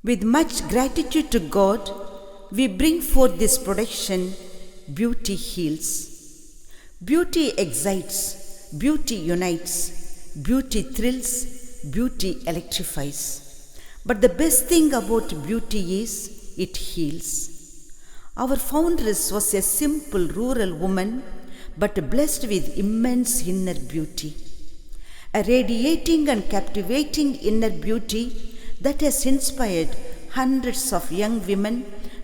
With much gratitude to God, we bring forth this production, Beauty Heals. Beauty excites, beauty unites, beauty thrills, beauty electrifies. But the best thing about beauty is it heals. Our foundress was a simple rural woman, but blessed with immense inner beauty. A radiating and captivating inner beauty that has inspired hundreds of young women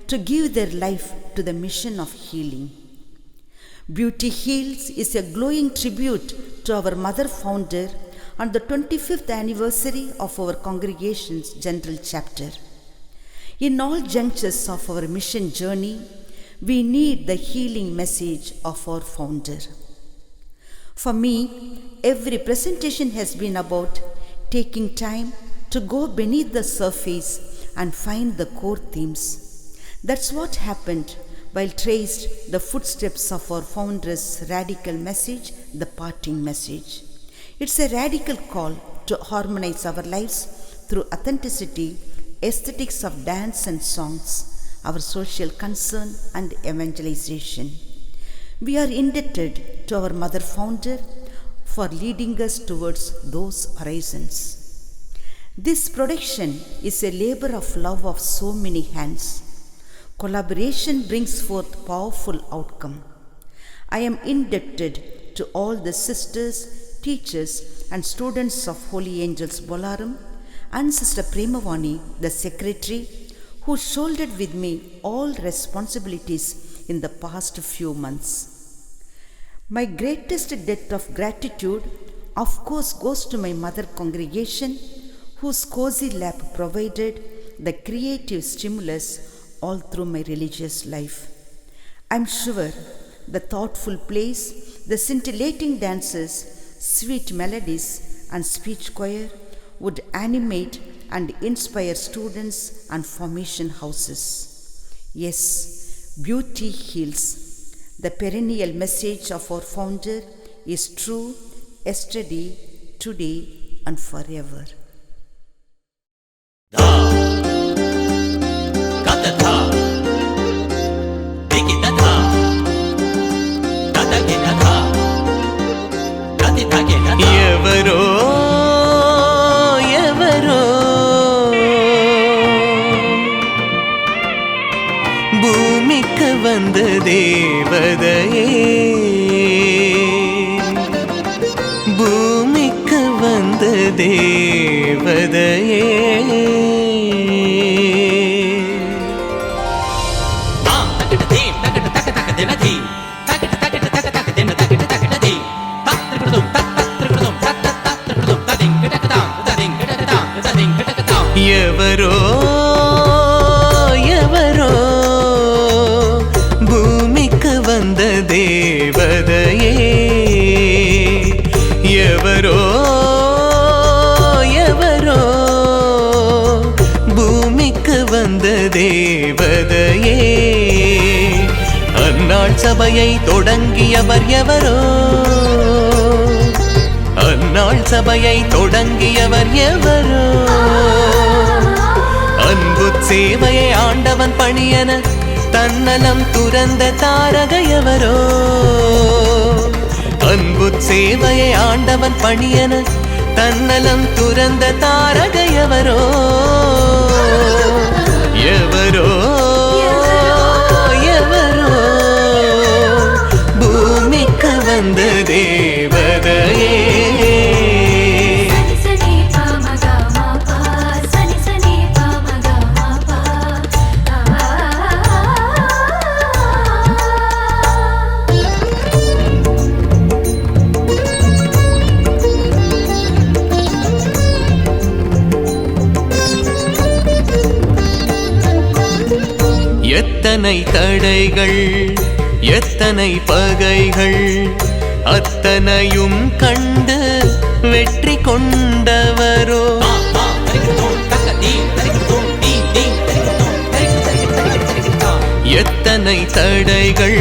to give their life to the mission of healing. Beauty Heals is a glowing tribute to our mother founder on the 25th anniversary of our congregation's general chapter. In all junctures of our mission journey, we need the healing message of our founder. For me, every presentation has been about taking time to go beneath the surface and find the core themes. That's what happened while traced the footsteps of our founder's radical message, the parting message. It's a radical call to harmonize our lives through authenticity, aesthetics of dance and songs, our social concern and evangelization. We are indebted to our mother founder for leading us towards those horizons. This production is a labor of love of so many hands. Collaboration brings forth powerful outcome. I am indebted to all the sisters, teachers and students of Holy Angels Bolaram and Sister Premavani, the secretary, who shouldered with me all responsibilities in the past few months. My greatest debt of gratitude, of course, goes to my mother congregation, whose cozy lap provided the creative stimulus all through my religious life. I'm sure the thoughtful plays, the scintillating dances, sweet melodies and speech choir would animate and inspire students and formation houses. Yes, beauty heals. The perennial message of our founder is true yesterday, today and forever. ఎవరో ఎవరో பூமிக்கு வந்த தேவதையே, பூமிக்கு வந்த தேவதையே, ఎవరో ఎవరో భూమికి வந்த தேவதையே, ఎవరோ ఎవరோ பூமிக்கு வந்த தேவதையே, அந்நாள் சபையை தொடங்கியவர் எவரோ, அந்நாள் சபையை தொடங்கியவர் எவரோ, அன்பு சேவையை ஆண்டவன் பணியன தன்னலம் துறந்த தாரகையவரோ, அன்பு சேவையை ஆண்டவன் பணியன தன்னலம் துறந்த தாரகையவரோ, எவரோ எவரோ பூமிக்கு வந்த தேவதையே. எத்தனை தடைகள் எத்தனை பகைகள் அத்தனையும் கண்டு வெற்றி கொண்டவரோ, எத்தனை தடைகள்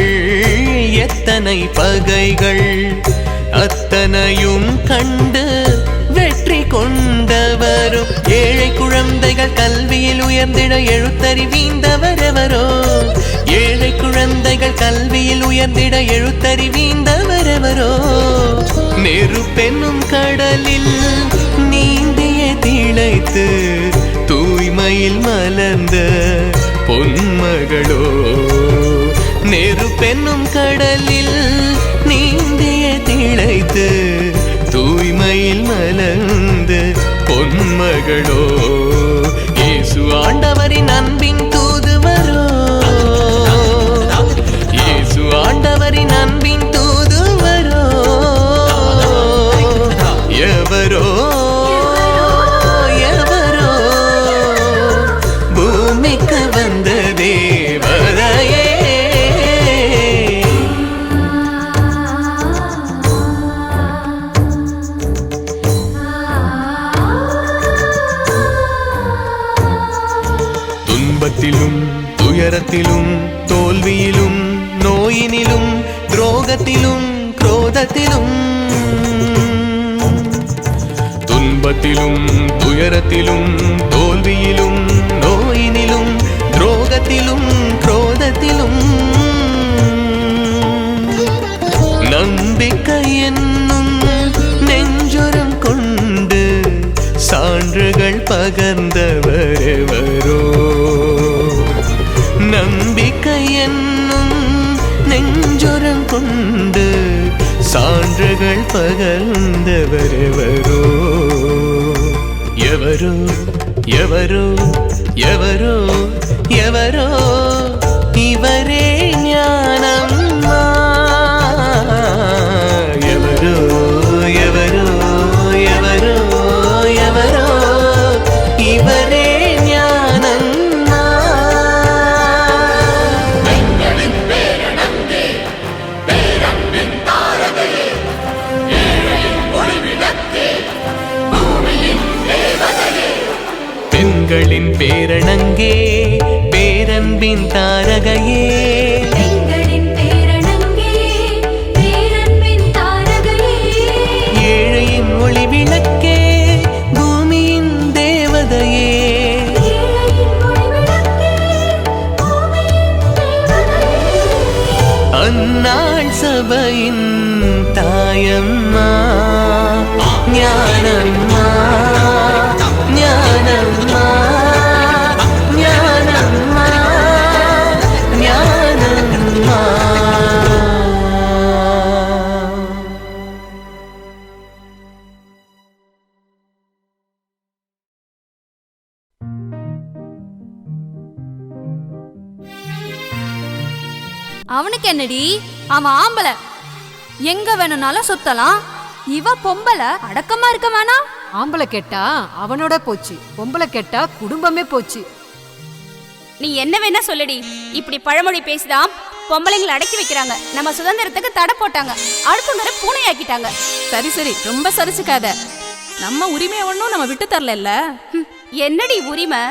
எத்தனை பகைகள் அத்தனையும் கண்டு வெற்றி கொண்டவர் எவரோ ஏழை குழந்தைகள் கல்வியில் உயர்ந்திட எழுத்தறிவீந்தவர் எவரோ ஏழை குழந்தைகள் கல்வியில் உயர்ந்திட எழுத்தறிவீந்தவர் எவரோ நெருப்பென்னும் கடலில் நீந்திய திளைத்து தூய்மையில் மலர்ந்த பொன்மகளோ நெருப்பென்னும் கடலில் நீந்திய திளைத்து தூய்மையில் மலர்ந்த பொன்மகளோ இயேசு ஆண்டவரின் அன்பின் தூதுவரோ இயேசு ஆண்டவரின் அன்பின் தூதுவரோ எவரோ எவரோ பூமிக்கு வந்த தேவதையே துன்பத்திலும் துயரத்திலும் தோல்வியிலும் நோயினிலும் துரோகத்திலும் குரோதத்திலும் துன்பத்திலும் துயரத்திலும் தோல்வியிலும் நோயினிலும் துரோகத்திலும் குரோதத்திலும் நம்பிக்கை என்னும் நெஞ்சுரம் கொண்டு சான்றுகள் பகர்ந்தவரெவரோ நம்பிக்கை என்னும் நெஞ்சுரம் கொண்டு சான்றுகள் பகர்ந்தவரெவரோ எவரோ எவரோ எவரோ எவரோ இவரே ஞானம்மா எவரோ எவரோ எவரோ எவரோ இவரே ஞானம்மா பெண்களின் பேரணங்கே பேரன்பின் தாரகையே ஏழையின் ஒளிவிளக்கே பூமியின் தேவதையே பெண்களின் பேரணங்கே பேரன்பின் தாரகையே ஏழையின் ஒளிவிளக்கே பூமியின் தேவதையே அந்நாள் சபையின் தாயம்மா ஞானம்மா ஞானம்மா ஞானம்மா ஞானம்மா அவனுக்கு என்னடி, அவன் ஆம்பளை, எங்க வேணும்னாலும் சுத்தலாம். இவ பொம்பளை, அடக்கமா இருக்க வேணாம். ஆம்பளை கேட்டா அவனோட போச்சு, பொம்பளை கேட்டா குடும்பமே போச்சு. நீ என்ன வேணா சொல்லடி, இப்படி பழமொழி பேசிதான் பொம்பளைங்களை அடக்கி வைக்கிறாங்க. நம்ம சுதந்திரத்துக்கு தடை போட்டாங்க, அடுத்தவங்க பூனையாக்கிட்டாங்க. சரி சரி, ரொம்ப சரிச்சுக்காத. நம்ம உரிமையை ஒன்றும் நம்ம விட்டு தரல. என்னடி உரிமை?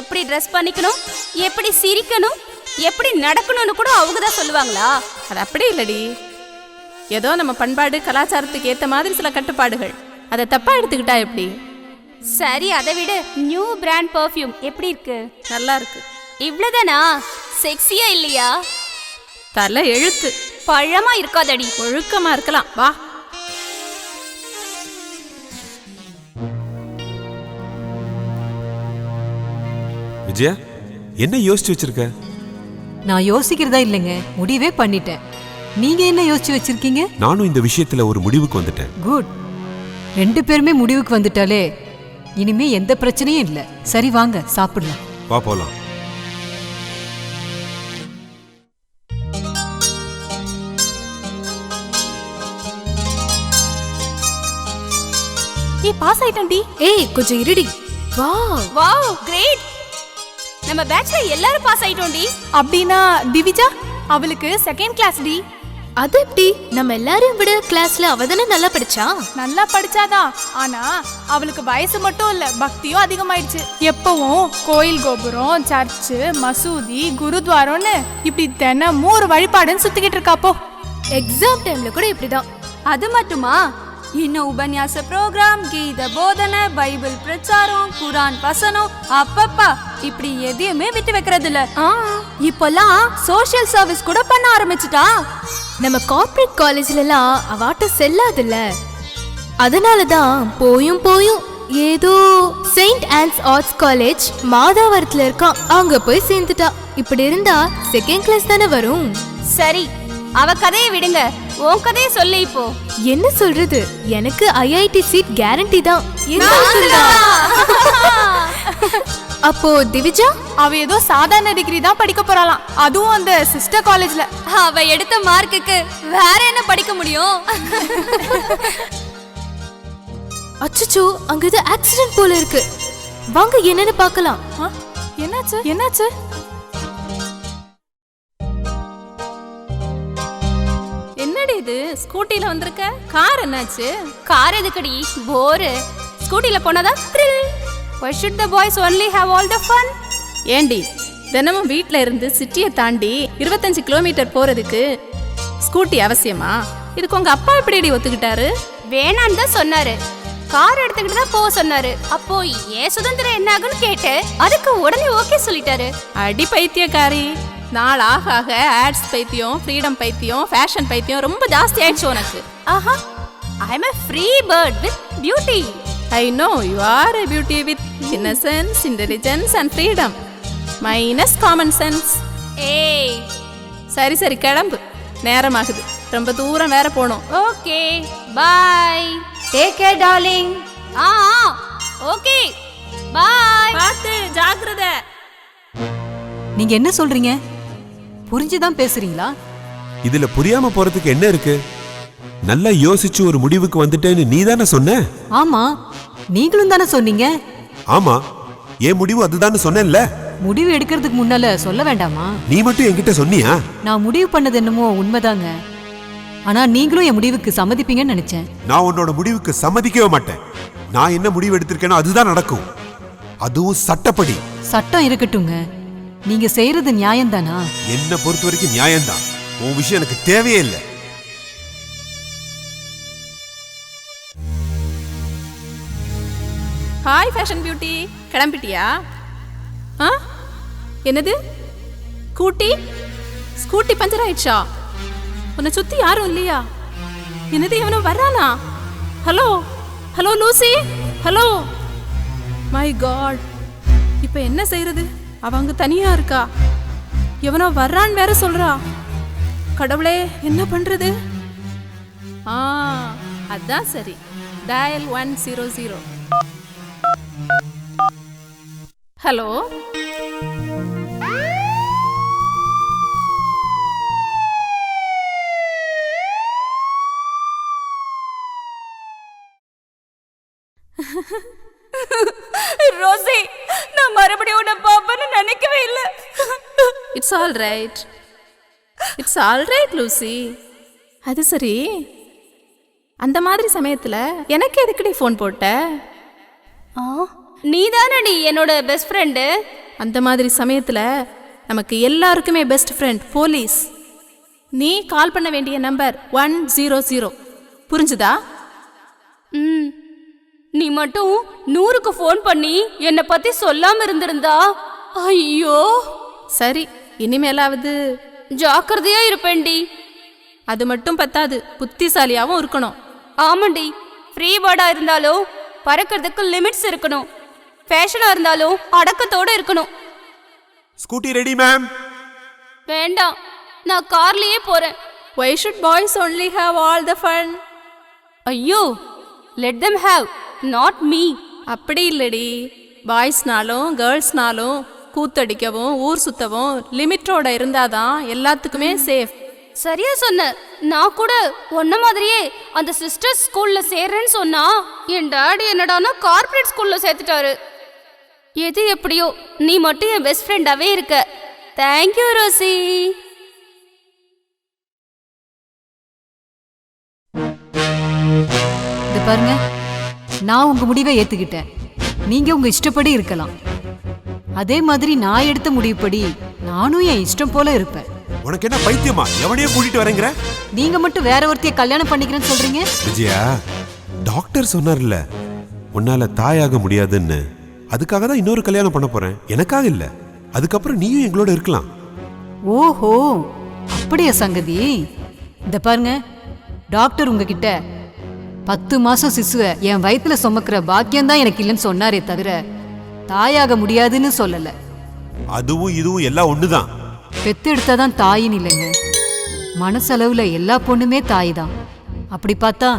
எப்படி ட்ரெஸ் பண்ணிக்கணும், எப்படி சிரிக்கணும், எப்படி நடக்கணும்னு கூட அவங்க தான் சொல்லுவாங்களா? அது அப்படி இல்லடி, ஏதோ நம்ம பண்பாடு கலாச்சாரத்துக்கு ஏத்த மாதிரி சில கட்டுப்பாடுகள். அதை தப்பா எடுத்துக்கிட்டா எப்படி? சரி, அதை விட நியூ பிராண்ட் பர்ஃப்யூம் எப்படி இருக்கு? நல்லா இருக்கு. இவ்வளவுதானா? செக்ஸியா இல்லையா? தலை எழுத்து. பழமா இருக்காதடி, ஒழுக்கமா இருக்கலாம். வா. விஜயா, என்ன யோசிச்சு வச்சிருக்க? நான் யோசிக்கிறதா இல்லைங்க, முடிவே பண்ணிட்டேன். நீங்க என்ன யோசிச்சு வச்சிருக்கீங்க? நானும் இந்த விஷயத்துல ஒரு முடிவுக்கு வந்துட்டேன். குட். 2 பேருமே முடிவுக்கு வந்துட்டாலே இனிமே எந்த பிரச்சனையும் இல்லை. சரி வாங்க சாப்பிடலாம். வா போலாம். பாஸ் ஆயிட்டேன்டி. ஏய் கொஞ்சம் இருடி. Wow great. நம்ம பேட்ச்ல எல்லாரும் பாஸ் ஆயிட்டோம்டி. அப்படினா திவிஜா அவளுக்கு செகண்ட் கிளாஸ் டி. அது எப்படி? நம்ம எல்லாரையும் விட கிளாஸ்ல அவ தானே நல்லா படிச்சா. நல்லா படிச்சாதான், ஆனா அவளுக்கு வயசு மட்டும் இல்ல, பக்தியும் அதிகமாயிடுச்சு. எப்பவும் கோயில் கோபுரம், சர்ச்சு, மசூதி, குருத்வாரம்னு இப்படி தினமும் ஒரு வழிபாடுன்னு சுத்திக்கிட்டு இருக்காப்போ. எக்ஸாம் டைம்ல கூட இப்படிதான். அது மட்டுமா, ಇನ್ನು ಉಪನ್ಯಾಸ ಪ್ರೋಗ್ರಾಮ್, கீத போதனை, பைபிள் பிரச்சாரம், குரான் வசனம், அப்பப்பா இப்படி எதையுமே விட்டு வைக்கிறது இல்ல. இப்பெல்லாம் சோஷியல் சர்வீஸ் கூட பண்ண ஆரம்பிச்சுட்டா. நம்ம கார்ப்பரேட் காலேஜ்ல எல்லாம் அவாட்ட செல்லாதுல்ல, அதனாலதான் போயும் ஏதோ செயின்ட் ஆன்ஸ் ஆர்ட்ஸ் காலேஜ் மாதாவரத்துல இருக்கான், அங்க போய் சேர்ந்துட்டா. இப்படி இருந்தா செகண்ட் கிளாஸ் தானே வரும். சரி, அவ கதையை விடுங்க, உன் கதையை சொல்லு இப்போ. என்ன சொல்றது, எனக்கு ஐஐடி சீட் கேரண்டி தான். அப்போ திவிஜா, அவ ஏதோ சாதாரண டிகிரி தான் படிக்க போறாளாம், அதுவும் அந்த சிஸ்டர் காலேஜ்ல. அவ எடுத்த மார்க்குக்கு வேற என்ன படிக்க முடியும்? அச்சச்சோ, அங்க இது ஆக்சிடென்ட் போல இருக்கு. வாங்க என்னன்னு பார்க்கலாம். என்னாச்சு? என்னடி இது, ஸ்கூட்டில வந்திருக்க? கார் என்னாச்சு? கார் எதுக்குடி, போரு. ஸ்கூட்டில போனதா thrill. Why should the boys only have all the fun? ஏண்டி, தினமும் வீட்ல இருந்து சிட்டியை தாண்டி 25 கிலோமீட்டர் போறதுக்கு ஸ்கூட்டி அவசியமா? இதுக்கு உங்க அப்பா எப்படிடி ஒத்துக்கிட்டாரு? வேணான்னு தான் சொன்னாரு, கார் எடுத்துக்கிட்டு தான் போக சொன்னாரு. அப்போ ஏன் சுதந்திரம் என்ன ஆகுன்னு கேட்டு அதுக்கு உடனே ஓகே சொல்லிட்டாரு. அடி பைத்தியக்காரி, நாள் ஆக ஆக ஆட்ஸ் பைத்தியம், ஃப்ரீடம் பைத்தியம், ஃபேஷன் பைத்தியம் ரொம்ப ஜாஸ்தி ஆயிடுச்சு உனக்கு. ஆஹா, I am a free bird with beauty. I know you are a beauty with innocence, intelligence and freedom minus common sense. ஏய், சரி கிளம்பு, நேரமாகுது, ரொம்ப தூரம் வேற போகணும். Okay bye. Take care darling. Okay bye. பார்த்து ஜாக்கிரதை. நீங்க என்ன சொல்றீங்க? புரிஞ்சுதான் பேசுறீங்களா? இதுல புரியாம போறதுக்கு என்ன இருக்கு? நல்லா யோசிச்சு ஒரு முடிவுக்கு வந்துட்டேன்னு நீ தானே சொன்ன. ஆமா, நீங்களும் தானே சொன்னீங்க. ஆமா, என் முடிவு அதுதானே சொன்னேன்ல. முடிவு எடுக்கிறதுக்கு முன்னால சொல்ல வேண்டாமா? நீ மட்டும் என்கிட்ட சொன்னியா? நான் முடிவு பண்ணது என்னமோ உண்மைதாங்க, ஆனா நீங்களும் என் முடிவுக்கு சம்மதிப்பீங்கன்னு நினைச்சேன். நான் உன்னோட முடிவுக்கு சம்மதிக்கவே மாட்டேன். நான் என்ன முடிவு எடுத்திருக்கேனோ அதுதான் நடக்கும், அதுவும் சட்டப்படி. சட்டம் இருக்கட்டுங்க, நீங்க செய்யறது நியாயம் தானா? என்ன பொறுத்த வரைக்கும் நியாயம்தான். உன் விஷயம் எனக்கு தேவையே இல்லை. ஹாய் ஃபேஷன் பியூட்டி, கிளம்பிட்டியா? என்னது, ஸ்கூட்டி பஞ்சர் ஆயிடுச்சா? உன்னை சுத்தி யாரும் இல்லையா? என்னது, எவனோ வர்றானா? Hello Lucy, hello. My god, இப்போ என்ன செய்யறது? அவங்க தனியா இருக்கா, எவனோ வர்றான்னு வேற சொல்றா. கடவுளே, என்ன பண்றது? அதான் சரி, டயல் 100. ஹலோ, ரோசி, நான் மறுபடியும் உன்னை பாப்பேன்னு நினைக்கவே இல்லை. It's all right Lucy. அது சரி, அந்த மாதிரி சமயத்துல எனக்கு எதுக்குடி ஃபோன் போட்ட? நீ தானடி என்னோட பெஸ்ட் ஃப்ரெண்டு. அந்த மாதிரி சமயத்துல நமக்கு எல்லாருக்குமே பெஸ்ட் ஃப்ரெண்ட் போலீஸ். நீ கால் பண்ண வேண்டிய நம்பர் 100. புரிஞ்சுதா? நீ மட்டும் 100க்கு ஃபோன் பண்ணி என்னை பத்தி சொல்லாம இருந்திருந்தா, ஐயோ. சரி, இனிமேலாவது ஜாக்கிரதையா இருப்பேன்டி. அது மட்டும் பத்தாது, புத்திசாலியாவும் இருக்கணும். ஆமாண்டி, ஃப்ரீ பேர்டா இருந்தாலும் பறக்கிறதுக்கு லிமிட்ஸ் இருக்கணும், ஃபேஷனா இருந்தாலும் அடக்கத்தோட இருக்கணும். Scooty ready ma'am. வேண்டாம், நான் கார்லயே போறேன். Why should boys only have all the fun? ஐயோ, let them have, not me. அப்படி இல்லடி, பாய்ஸ்னாலும் கேர்ள்ஸ்னாலும் கூத்தடிக்கவும் ஊர் சுத்தவும் லிமிட்டோட இருந்தாதான் எல்லாத்துக்குமே சேஃப். சரியா சொன்ன. நான் கூட ஒன்ன மாதிரியே அந்த சிஸ்டர் ஸ்கூல்ல சேர்றேன்னு சொன்னா என் டாடி என்னடானா கார்ப்பரேட் ஸ்கூல்ல சேர்த்துட்டாரு. எது எப்படியோ, நீ மட்டும் என் பெஸ்ட் ஃப்ரெண்டாவே இருக்க. Thank you Rosie. இது பாருங்க, நான் உங்க முடிவை ஏத்துக்கிட்டேன். நீங்க உங்க இஷ்டப்படி இருக்கலாம். அதே மாதிரி நான் எடுத்த முடிவுப்படி நானும் என் இஷ்டம் போல இருப்பேன். உனக்கு என்ன பைத்தியமா? எவனையும் கூட்டிட்டு வரேங்கிற? நீங்க மட்டும் வேற ஒருத்தைய கல்யாணம் பண்ணிக்கிறேன்னு சொல்றீங்க. விஜயா, டாக்டர் சொன்னார்ல உன்னால தாயாக முடியாதுன்னு. அதுக்காக தான் இன்னொரு கல்யாணம் பண்ண போறேன். எனக்காக இல்ல. அதுக்கப்புறம் நீயும் எங்களோட இருக்கலாம். ஓஹோ, அப்படியா சங்கதி? இந்த பாருங்க, டாக்டர் உங்ககிட்ட 10 மாசம் சிசுவை என் வயிற்றுல சுமக்கிற பாக்கியம்தான் எனக்கு இல்லைன்னு சொன்னாரே தவிர தாயாக முடியாதுன்னு சொல்லல. அதுவும் இதுவும் எல்லாம் ஒண்ணுதான். பெத்தெடுத்தாதான் தாயின்னு இல்லைங்க. மனசளவுல எல்லா பொண்ணுமே தாய் தான். அப்படி பார்த்தா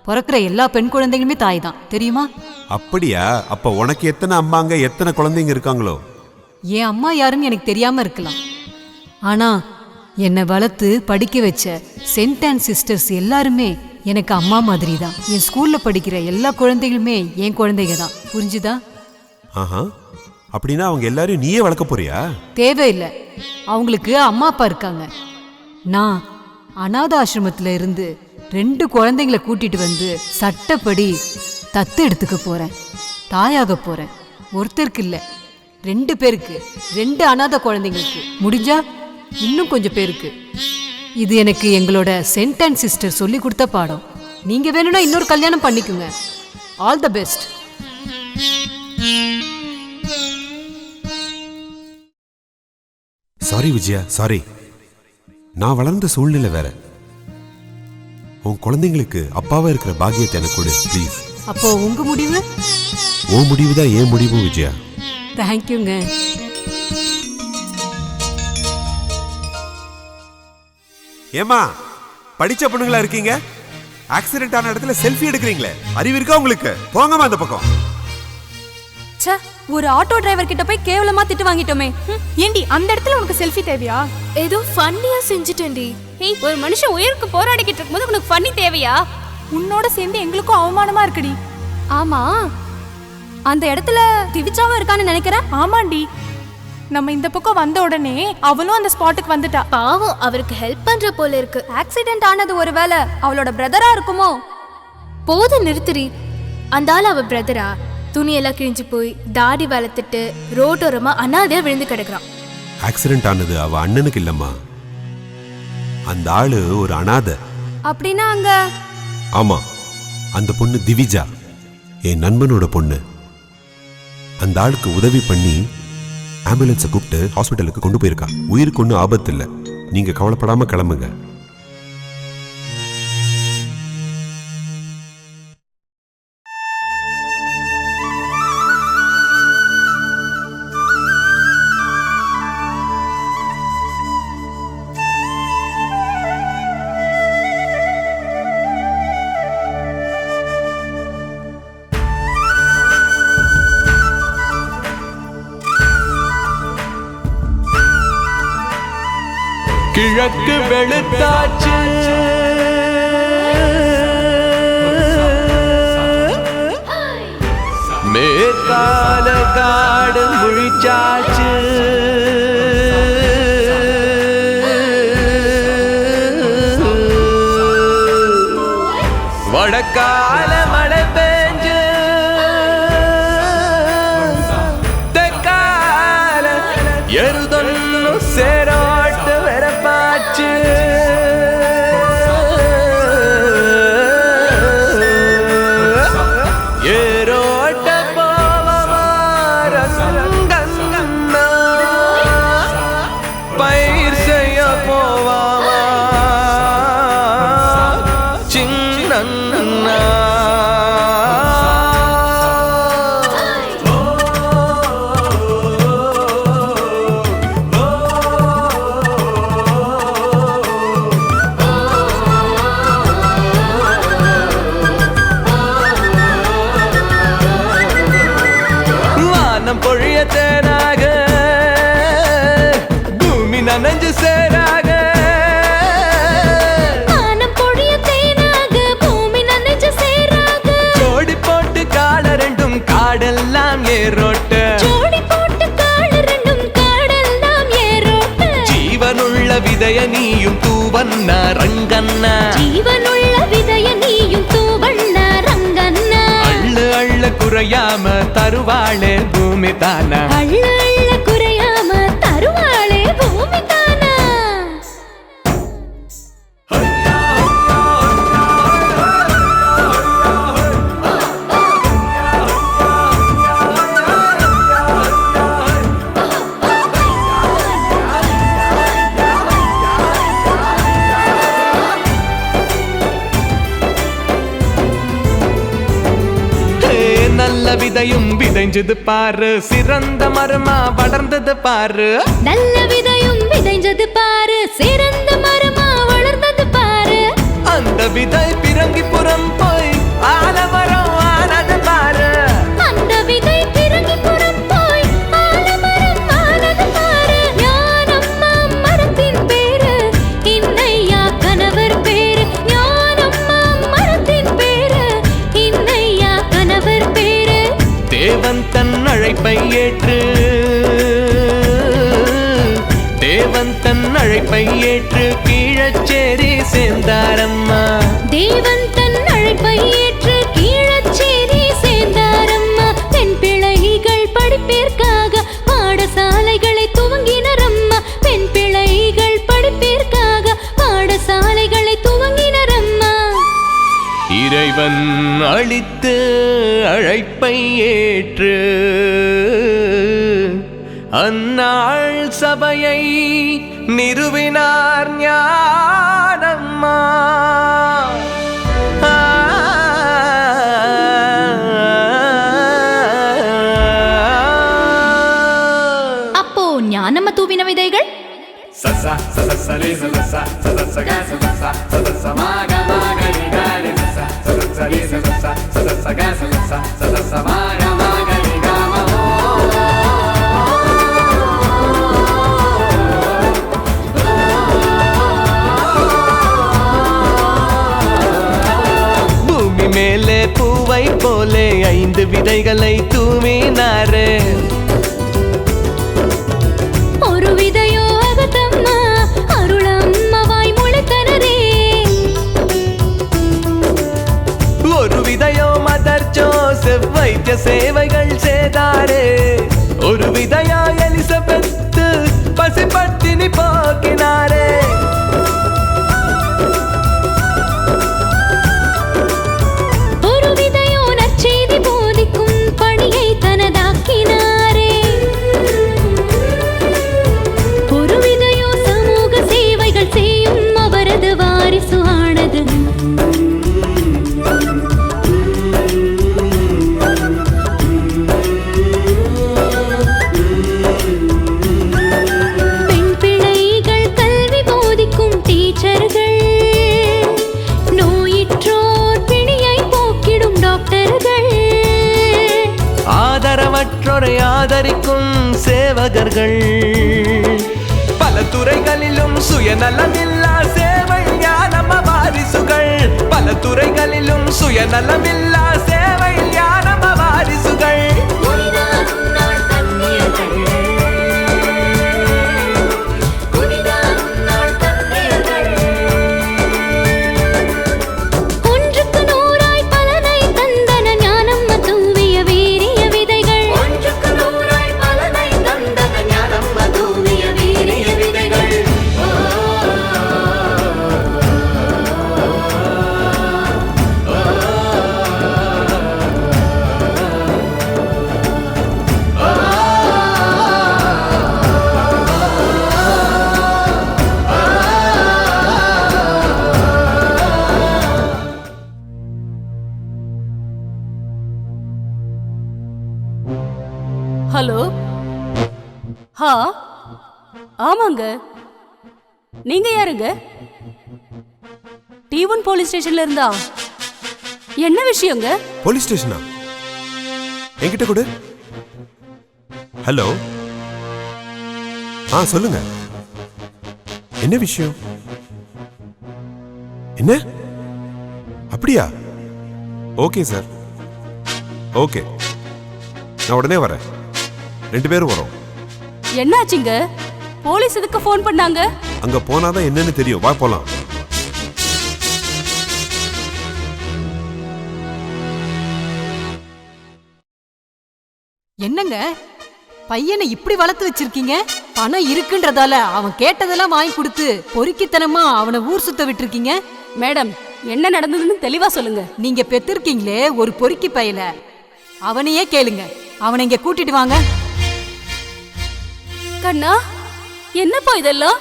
பிறக்கிற எல்லா பெண் குழந்தைகளுமே தாய் தான், தெரியுமா? அப்படியா? அப்ப உனக்கு எத்தனை அம்மாங்க, எத்தனை குழந்தைங்க இருக்காங்களோ? என் அம்மா யாருன்னு எனக்கு தெரியாம இருக்கலாம். ஆனா என்னை வளர்த்து படிக்க வச்ச சென்ட் அண்ட் சிஸ்டர்ஸ் எல்லாருமே எனக்கு அம்மா மாதிரி தான். என் ஸ்கூல்ல படிக்கிற எல்லா குழந்தைகளுமே என் குழந்தைங்க தான். புரிஞ்சுதா? ஆஹா, அப்படின்னா அவங்க எல்லாரும் நீயே வளர்க்க போறியா? தேவையில்லை, அவங்களுக்கு அம்மா அப்பா இருக்காங்க. நான் அநாத ஆசிரமத்துல இருந்து 2 குழந்தைங்களை கூட்டிட்டு வந்து சட்டப்படி தத்து எடுத்துக்க போறேன். தாயாக போறேன். ஒருத்தருக்கு இல்ல, 2 பேருக்கு, 2 அநாத குழந்தைங்களுக்கு, முடிஞ்சா இன்னும் கொஞ்சம் பேருக்கு. இது எனக்கு எங்களோட சென்ட் அண்ட் சிஸ்டர் சொல்லி கொடுத்த பாடம். நீங்க வேணும்னா இன்னொரு கல்யாணம் பண்ணிக்குங்க. All the best. Sorry Vijaya, sorry. நான் வளர்ந்த சூழ்நிலை வேற. உன் குழந்தைங்களுக்கு அப்பாவா இருக்கிற பாக்கியத்தை எனக்கு கொடு ப்ளீஸ். அப்போ உங்க முடிவு? உன் முடிவு தான் என் முடிவும் விஜயா. தேங்க்யூங்க. ஏமா, படிச்ச பொண்ணுங்களா இருக்கீங்க, ஆக்சிடென்ட் ஆன இடத்துல செல்ஃபி எடுக்கிறீங்களே, அறிவு இருக்கா உங்களுக்கு? போங்கம்மா அந்த பக்கம். ச்சே, ஒரு ஆட்டோ டிரைவர் கிட்ட போய் கேவலமா திட்டு வாங்கிட்டோமே. ஏண்டி அந்த இடத்துல உனக்கு செல்ஃபி தேவையா? ஏதோ ஃபன்னியா செஞ்சுட்டேன்டி. ஏய், ஒரு மனுஷன் உயிருக்கு போராடிக்கிட்டு இருக்கும்போது உனக்கு ஃபன்னி தேவையா? உன்னோட சேர்ந்து எங்களுக்கும் அவமானமா இருக்குடி. ஆமா, அந்த இடத்துல திவிச்சாவும் இருக்கான்னு நினைக்கிறேன். ஆமாண்டி, நம்ம இந்த பக்கம் வந்த உடனே அவளும் அந்த ஸ்பாட்டுக்கு வந்துட்டா. பாவம், அவருக்கு ஹெல்ப் பண்ற போல இருக்கு. ஆக்சிடென்ட் ஆனது ஒருவேளை அவளோட பிரதரா இருக்குமோ? போதும் நிறுத்துறி. அந்த ஆள் அவ பிரதரா? துணியெல்லாம் கிழிஞ்சு போய் தாடி வளர்த்துட்டு ரோட்டோரமா அனாதையா விழுந்து கிடக்குறான். ஆக்சிடென்ட் ஆனது அவ அண்ணனுக்கு இல்லம்மா, அந்த ஆளு ஒரு அனாதை. அப்படின்னா அங்க? ஆமா, அந்த பொண்ணு திவிஜா, என் நண்பனோட பொண்ணு. அந்த ஆளுக்கு உதவி பண்ணி ஆம்புலன்ஸை கூப்பிட்டு ஹாஸ்பிட்டலுக்கு கொண்டு போயிருக்கா. உயிருக்கு ஒன்றும் ஆபத்து இல்லை, நீங்க கவலைப்படாம கிளம்புங்க. கிழக்கு வெளுத்தாச்சு, மேற்கால காடு முழிச்சாச்சு, வடக்கால மழை பெஞ்சு, தெற்கால எருதொன்னு சேராட்டு வெறப்பாச்சு, ஏரோட்ட போவமா ரங்கண்ணா, பயிர் செய்ய போவாமா சின்னண்ணா. வானம் பொழிய தேனாக, பூமி நனைஞ்சு சேராக, வானம் பொழிய தேனாக, பூமி நனைஞ்சு சேராக, ஜோடி போட்டு கால ரெண்டும் காடெல்லாம் ஏரோட்ட, ஜோடி போட்டு கால ரெண்டும் காடெல்லாம் ஏரோட்ட, ஜீவனுள்ள விதைய நீயும் தூவண்ணா ரங்கண்ணா, ஜீவனுள்ள விதைய நீயும் தூவண்ணா ரங்கண்ணா, அள்ளு அள்ள குறையாம தருவாளே பூமி தானா, அள்ள அள்ள குறையாம தருவாளே பூமி தானா. விதையும் விதைஞ்சது பாரு, சிறந்த மரமா வளர்ந்தது பாரு. நல்ல விதையும் விதைஞ்சது பாரு, சிறந்த மரமா வளர்ந்தது பாரு. அந்த விதை பிறங்கி புறம் போய் ஆலமரம் ஆனது பாரு. அந்த விதை பிறங்கி புறம் போய் ஆலமரம் ஆனது பாரு. ஞானம்மா மரத்தின் பேரு, இன்னையா கணவர் பேரு. ஞானம்மா மரத்தின் பேரு, இன்னையா கணவர் பேரு. தேவன் தன் அழைப்பை ஏற்று, தேவன் தன் அழைப்பை ஏற்று கீழச்சேரி சேர்ந்தாரம்மா. தேவன் தன் அழைப்பை ஏற்று கீழச்சேரி சேர்ந்தாரம்மா. பெண் பிள்ளைகள் படிப்பிற்காக பாடசாலைகளை துவங்கினரம்மா. பெண் பிள்ளைகள் படிப்பிற்காக பாடசாலைகளை துவங்கினரம்மா. இறைவன் அளித்து அழைப்பை ஏற்று அந்நாள் சபையை நிறுவினார் ஞானம்மா. அப்போ ஞானம்மா தூவின விதைகள் சசா சசசரி சசா சசசக சசா சசசமாக மகரி கரி சசா சசசரி சசா சசசக சசா சசசமாக மகரி கம. பூமி மேலே பூவை போலே 5 விதைகளை தூவினாரு. ஒரு விதையோ அகத்தம்மா அருளம்மவாய் முளைத்தனரே. ஒரு விதையோ மதர் ஜோசப் வைத்திய சேவைகள் செய்தாரே. ஒரு விதையா எலிசபெத் பசி பட்டினி போக்கினாரே. ஒரு விதையோ நற்செய்தி போதிக்கும் பணியை தனதாக்கினாரே. ஒரு விதையோ சமூக சேவைகள் செய்யும் அவரது வாரிசு ஆனது. பெண் பிள்ளைகள் கல்வி போதிக்கும் டீச்சர்கள், நோயிற்றோர் பிணியை போக்கிடும் டாக்டர்கள், ஆதரவற்றோரை ஆதரிக்கும் சேவகர்கள், பல துறைகளிலும் சுயநலமில்லா சேவை ஞானம வாரிசுகள். பல துறைகளிலும் சுயநலமில்லா சேவை ஞானம வாரிசுகள். ஒன்றுக்கு நூறாய் பலனை தந்தன ஞானம்மா தூவிய வீரிய விதைகள். ஒன்றுக்கு நூறாய் பலனை தந்தன ஞானம்மா தூவிய வீரிய விதைகள். ஹலோ. ஹா, ஆமாங்க. நீங்க யாருங்க? T1 போலீஸ் ஸ்டேஷன்ல இருந்தா? என்ன விஷயங்க? போலீஸ் ஸ்டேஷனா? என்கிட்ட கொடு. ஹலோ. சொல்லுங்க. என்ன விஷயம்? என்ன? அப்படியா? Okay sir. ஓகே, நான் உடனே வரேன். 2 பேரும் வரோம். என்னாச்சுங்க? போலீஸ் எதுக்கு ஃபோன் பண்ணாங்க? அங்க போனாதான் என்னன்னு தெரியும். வா போலாம். என்னங்க பையனை இப்படி வளர்த்து வச்சிருக்கீங்க? பணம் இருக்குன்றதால அவன் கேட்டதெல்லாம் வாங்கி கொடுத்து பொறுக்கித்தனமா அவனை ஊர் சுத்த விட்டுருக்கீங்க. மேடம், என்ன நடந்ததுன்னு தெளிவா சொல்லுங்க. நீங்க பெத்திருக்கீங்களே ஒரு பொறுக்கி பையல, அவனையே கேளுங்க. அவனை இங்க கூட்டிட்டு வாங்க. கண்ணா, என்னப்பா இதெல்லாம்?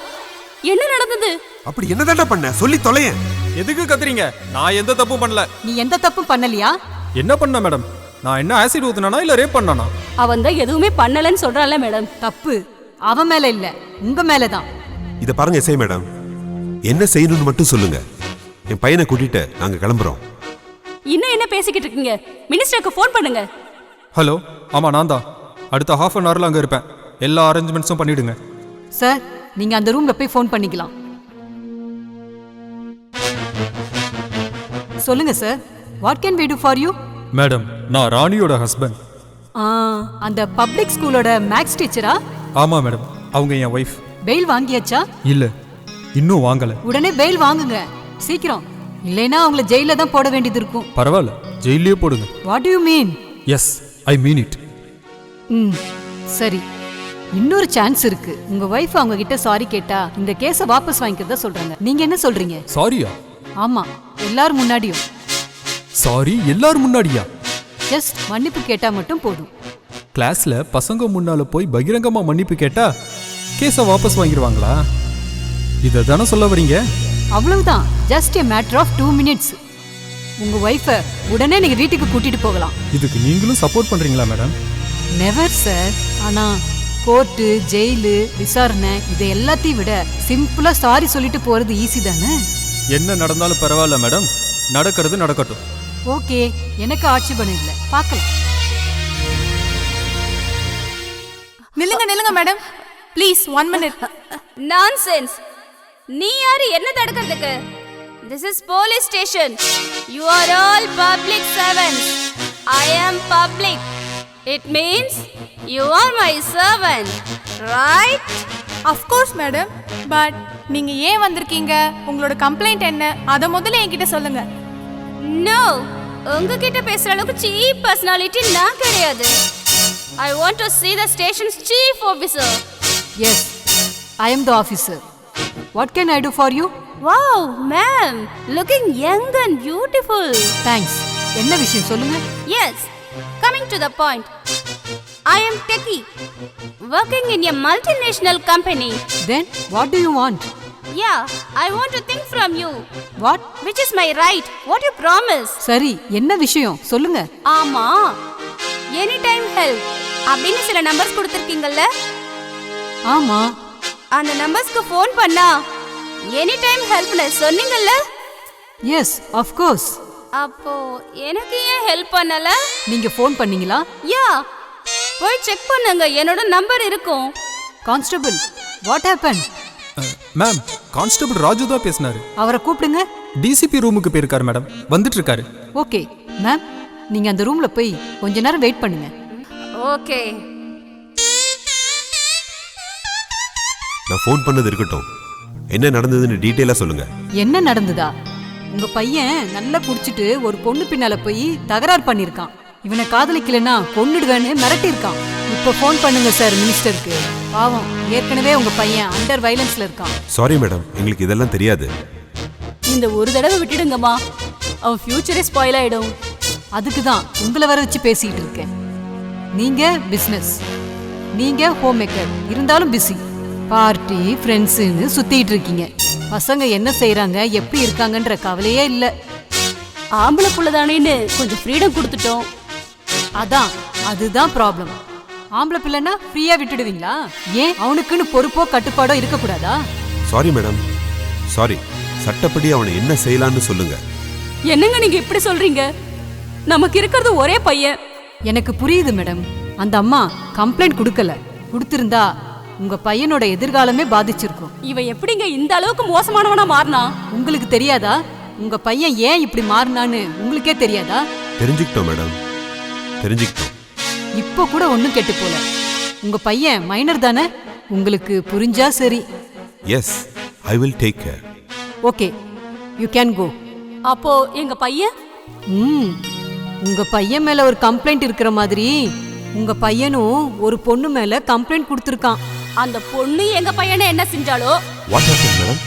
என்ன நடந்தது? அப்படி என்னதான்டா பண்ண? சொல்லி தொலையேன். எதுக்கு கத்துறீங்க? நான் எந்த தப்பும் பண்ணல. நீ எந்த தப்பும் பண்ணலையா? என்ன பண்ண மேடம்? நான் என்ன ஆசிட் ஊத்துனானா இல்ல ரேப் பண்ணானா? அவன் தான் எதுவுமே பண்ணலன்னு சொல்றான்ல மேடம். தப்பு அவன் மேல இல்ல, உங்க மேலதான். இத பாருங்க எஸ்ஐ மேடம், என்ன செய்யணும்னு மட்டும் சொல்லுங்க. என் பையனை கூட்டிட்டு நாங்க கிளம்புறோம். இன்னும் என்ன பேசிக்கிட்டு இருக்கீங்க? மினிஸ்டருக்கு ஃபோன் பண்ணுங்க. ஹலோ, ஆமா நான் தான். அடுத்த ½ அன் ஹவர்ல அங்க இருப்பேன். எல்லா அரேஞ்ச்மெண்ட்ஸும் பண்ணிடுங்க. சார் நீங்க அந்த ரூம்ல போய் ஃபோன் பண்ணிக்கலாம். சொல்லுங்க sir, what can we do for you? Madam, நான் ராணியோட ஹஸ்பண்ட். அந்த பப்ளிக் ஸ்கூலோட மேக்ஸ் டீச்சரா? ஆமா மேடம், அவங்க என் ஒய்ஃப். பெயில் வாங்கியாச்சா? இல்ல, இன்னும் வாங்கல. உடனே பெயில் வாங்குங்க சீக்கிரம், இல்லைன்னா அவங்கள ஜெயில தான் போட வேண்டியது இருக்கும். பரவாயில்ல, ஜெயிலே போடுங்க. What do you mean? Yes, I mean it. சரி, இன்னொரு சான்ஸ் இருக்கு. உங்க வைஃப் அவங்க கிட்ட சாரி கேட்டா இந்த கேஸை வாபஸ் வாங்கிக்கிறதா சொல்றாங்க. நீங்க என்ன சொல்றீங்க? சாரியா? ஆமா, எல்லாரும் முன்னாடியும். சாரி எல்லாரும் முன்னாடியா? ஜஸ்ட் மன்னிப்பு கேட்டா மட்டும் போதும். கிளாஸ்ல பசங்க முன்னால போய் பகிரங்கமா மன்னிப்பு கேட்டா கேஸை வாபஸ் வாங்கிடுவாங்களா? இதை தானே சொல்ல வரீங்க? அவ்வளவுதான், just a matter of 2 minutes. உங்க வைஃபை உடனே நீங்க வீட்டுக்கு கூட்டிட்டு போகலாம். இதுக்கு நீங்களும் சப்போர்ட் பண்றீங்களா மேடம்? Never sir. ஆனா கோர்ட்டு, ஜெயிலு, விசாரணை இது எல்லாத்தையும் விட சிம்பிளா சாரி சொல்லிட்டு போறது ஈஸி தானே? என்ன நடந்தாலும் பரவாயில்ல மேடம், நடக்கிறது நடக்கட்டும். ஓகே, எனக்கு ஆட்சேபணம் இல்லை, பார்க்கலாம். நில்லுங்க மேடம், ப்ளீஸ் 1 minute. நான்சென்ஸ். நீ யாரு என்ன தடுக்கிறதுக்கு? This is police station. You are all public servants. I am public. It means you are my servant, right? Of course madam, but நீங்க ஏன் வந்திருக்கீங்க, உங்களோட கம்ப்ளைண்ட் என்ன, அத முதல்ல என்கிட்ட சொல்லுங்க. No, உங்ககிட்ட பேசுற அளவுக்கு சீப் பர்சனாலிட்டி நான் கிடையாது. I want to see the station's chief officer. Yes, I am the officer. What can I do for you? Wow, ma'am, looking young and beautiful. Thanks. என்ன விஷயம் சொல்லுங்க? Yes, coming to the point. I am Techie, working in a multinational company. Then what do you want? Yeah, I want to think from you. What? Which is my right. What you promise? சரி, என்ன விஷயம் சொல்லுங்க? ஆமா, any time help அப்படின்னு சில numbers கொடுத்துருக்கீங்கல்ல? ஆமா. அந்த நம்பர்ஸ்க்கு phone பண்ணா எனி டைம் ஹெல்ப்னு சொன்னீங்கல்ல? Yes, of course. அப்போ எனக்கு ஏன் ஹெல்ப் பண்ணல? நீங்க ஃபோன் பண்ணீங்களா? யா, போய் செக் பண்ணுங்க, என்னோட நம்பர் இருக்கும். Constable, what happened? Ma'am, constable Raju தான் பேசினாரு. அவரை கூப்பிடுங்க. டிசிபி ரூமுக்கு போயிருக்காரு மேடம், வந்துட்டு இருக்காரு. ஓகே மேம், நீங்க அந்த ரூம்ல போய் கொஞ்ச நேரம் வெயிட் பண்ணுங்க. ஓகே. நான் ஃபோன் பண்ணது இருக்கட்டும், என்ன நடந்ததுன்னு டீட்டெயிலா சொல்லுங்க. என்ன நடந்ததா? உங்க பையன் நல்லா குடிச்சிட்டு ஒரு பொண்ணு பின்னால போய் தகராறு பண்ணிருக்கான். இவனை காதலிக்கலன்னா கொன்னுடுவேன்னு மிரட்டி இருக்கான். இப்ப ஃபோன் பண்ணுங்க சார் மினிஸ்டருக்கு. பாவம், ஏற்கனவே உங்க பையன் அண்டர் வைலன்ஸ்ல இருக்கான். சாரி மேடம், எங்களுக்கு இதெல்லாம் தெரியாது. இந்த ஒரு தடவை விட்டுடுங்கம்மா, அவன் ஃபியூச்சரே ஸ்பாயில் ஆயிடும். அதுக்கு தான் உங்களை வர வச்சு பேசிட்டு இருக்கேன். நீங்க பிசினஸ், நீங்க ஹோம் மேக்கர், இருந்தாலும் பிஸி. பார்ட்டி ஃப்ரெண்ட்ஸுன்னு சுத்திட்டு இருக்கீங்க. பசங்க என்ன செய்யறாங்க, எப்படி இருக்காங்கன்ற கவலையே இல்ல. ஆம்பளை புள்ளதானேன்னு கொஞ்சம் ஃப்ரீடம் கொடுத்துட்டோம். அதுதான் ப்ராப்ளம். ஆம்பளை பிள்ளைன்னா ஃப்ரீயா விட்டுடுவீங்களா? ஏன் அவனுக்குன்னு பொறுப்போ கட்டுப்பாடோ இருக்கக்கூடாதா? Sorry madam, sorry. சட்டப்படி அவனை என்ன செய்யலான்னு சொல்லுங்க. என்னங்க நீங்க இப்படி சொல்றீங்க? நமக்கு இருக்கிறது ஒரே பையன். எனக்கு புரியுது மேடம். அந்த அம்மா கம்ப்ளைண்ட் கொடுக்கல, கொடுத்திருந்தா உங்க பையனோட எதிர்காலமே பாதிச்சிருக்கும். இவன் எப்படிங்க இந்த அளவுக்கு மோசமானவனா மாறினா? உங்களுக்கு தெரியாதா? உங்க பையன் ஏன் இப்படி மாறினான்னு உங்களுக்கே தெரியாதா? தெரிஞ்சுக்கிட்டோம் மேடம், தெரிஞ்சுக்கிட்டோம். இப்போ கூட ஒண்ணும் கெட்டு போல. உங்க பையன் மைனர் தானே? உங்களுக்கு புரிஞ்சா சரி. Yes, I will take care. Okay, you can go. அப்போ எங்க பையன்? உங்க பையன் மேல ஒரு கம்ப்ளைண்ட் இருக்கிற மாதிரி உங்க பையனும் ஒரு பொண்ணு மேல கம்ப்ளைண்ட் கொடுத்திருக்கான். அந்த பொண்ணு எங்க பையனை என்ன செஞ்சாலோ? What happen madam?